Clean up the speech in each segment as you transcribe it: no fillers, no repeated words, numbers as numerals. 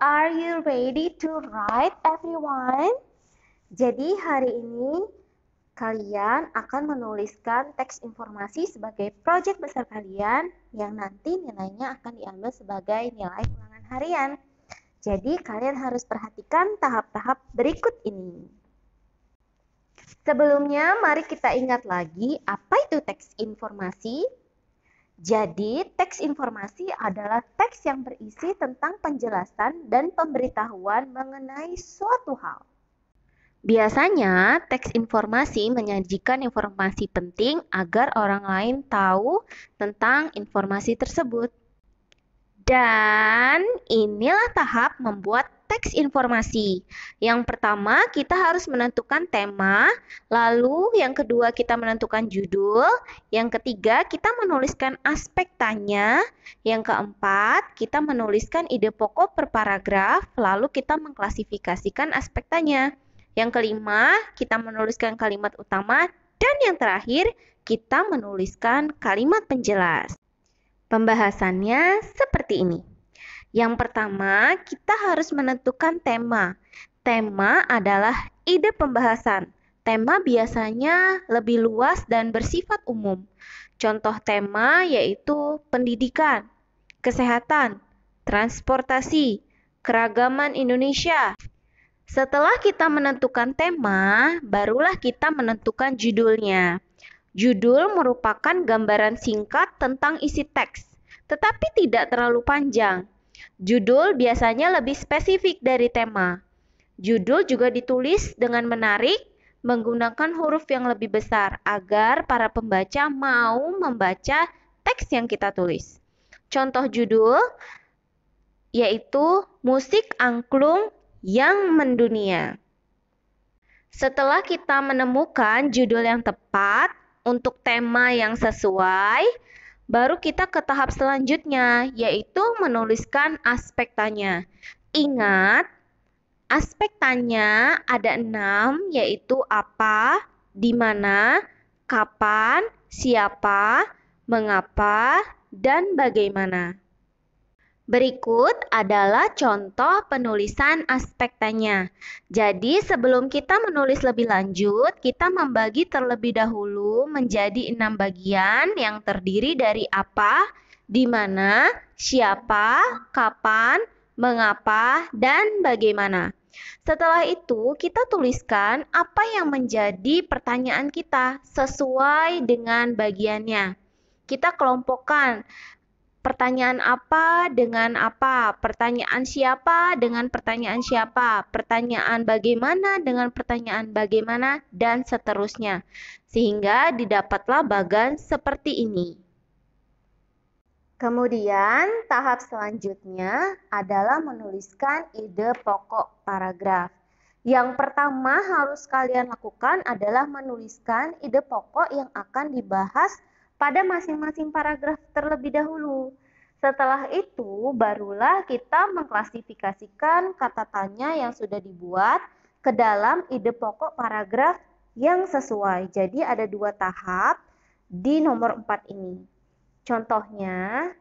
are you ready to write everyone? Jadi hari ini kalian akan menuliskan teks informasi sebagai proyek besar kalian yang nanti nilainya akan diambil sebagai nilai ulangan harian. Jadi kalian harus perhatikan tahap-tahap berikut ini. Sebelumnya mari kita ingat lagi apa itu teks informasi. Jadi, teks informasi adalah teks yang berisi tentang penjelasan dan pemberitahuan mengenai suatu hal. Biasanya, teks informasi menyajikan informasi penting agar orang lain tahu tentang informasi tersebut. Dan inilah tahap membuat teks informasi. Yang pertama, kita harus menentukan tema, lalu yang kedua kita menentukan judul, yang ketiga kita menuliskan aspek tanya, yang keempat kita menuliskan ide pokok per paragraf, lalu kita mengklasifikasikan aspek tanya. Yang kelima, kita menuliskan kalimat utama, dan yang terakhir kita menuliskan kalimat penjelas. Pembahasannya seperti ini. Yang pertama, kita harus menentukan tema. Tema adalah ide pembahasan. Tema biasanya lebih luas dan bersifat umum. Contoh tema yaitu pendidikan, kesehatan, transportasi, keragaman Indonesia. Setelah kita menentukan tema, barulah kita menentukan judulnya. Judul merupakan gambaran singkat tentang isi teks, tetapi tidak terlalu panjang. Judul biasanya lebih spesifik dari tema. Judul juga ditulis dengan menarik, menggunakan huruf yang lebih besar agar para pembaca mau membaca teks yang kita tulis. Contoh judul yaitu Musik Angklung yang Mendunia. Setelah kita menemukan judul yang tepat untuk tema yang sesuai, baru kita ke tahap selanjutnya, yaitu menuliskan aspek tanya. Ingat, aspek tanya ada 6, yaitu apa, di mana, kapan, siapa, mengapa, dan bagaimana. Berikut adalah contoh penulisan aspek tanya. Jadi sebelum kita menulis lebih lanjut, kita membagi terlebih dahulu menjadi 6 bagian yang terdiri dari apa, di mana, siapa, kapan, mengapa, dan bagaimana. Setelah itu, kita tuliskan apa yang menjadi pertanyaan kita sesuai dengan bagiannya. Kita kelompokkan pertanyaan apa dengan apa, pertanyaan siapa dengan pertanyaan siapa, pertanyaan bagaimana dengan pertanyaan bagaimana, dan seterusnya. Sehingga didapatlah bagan seperti ini. Kemudian tahap selanjutnya adalah menuliskan ide pokok paragraf. Yang pertama harus kalian lakukan adalah menuliskan ide pokok yang akan dibahas pada masing-masing paragraf terlebih dahulu. Setelah itu, barulah kita mengklasifikasikan kata tanya yang sudah dibuat ke dalam ide pokok paragraf yang sesuai. Jadi ada 2 tahap di nomor 4 ini. Contohnya,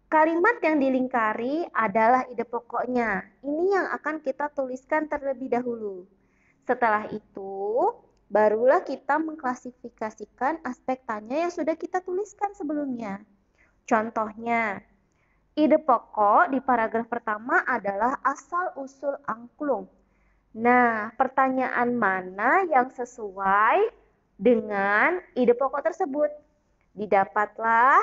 kalimat yang dilingkari adalah ide pokoknya. Ini yang akan kita tuliskan terlebih dahulu. Setelah itu, barulah kita mengklasifikasikan aspek tanya yang sudah kita tuliskan sebelumnya. Contohnya, ide pokok di paragraf pertama adalah asal-usul angklung. Nah, pertanyaan mana yang sesuai dengan ide pokok tersebut? Didapatlah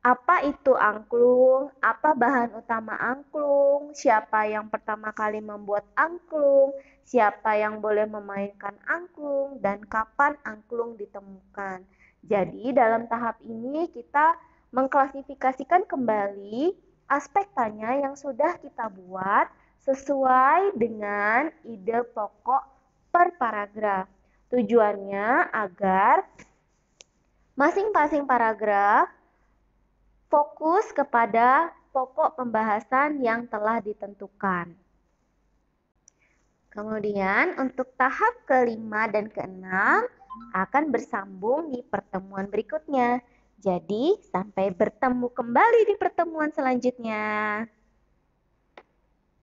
apa itu angklung, apa bahan utama angklung, siapa yang pertama kali membuat angklung, siapa yang boleh memainkan angklung, dan kapan angklung ditemukan. Jadi dalam tahap ini kita mengklasifikasikan kembali aspek tanya yang sudah kita buat sesuai dengan ide pokok per paragraf. Tujuannya agar masing-masing paragraf fokus kepada pokok pembahasan yang telah ditentukan. Kemudian untuk tahap kelima dan keenam akan bersambung di pertemuan berikutnya. Jadi sampai bertemu kembali di pertemuan selanjutnya.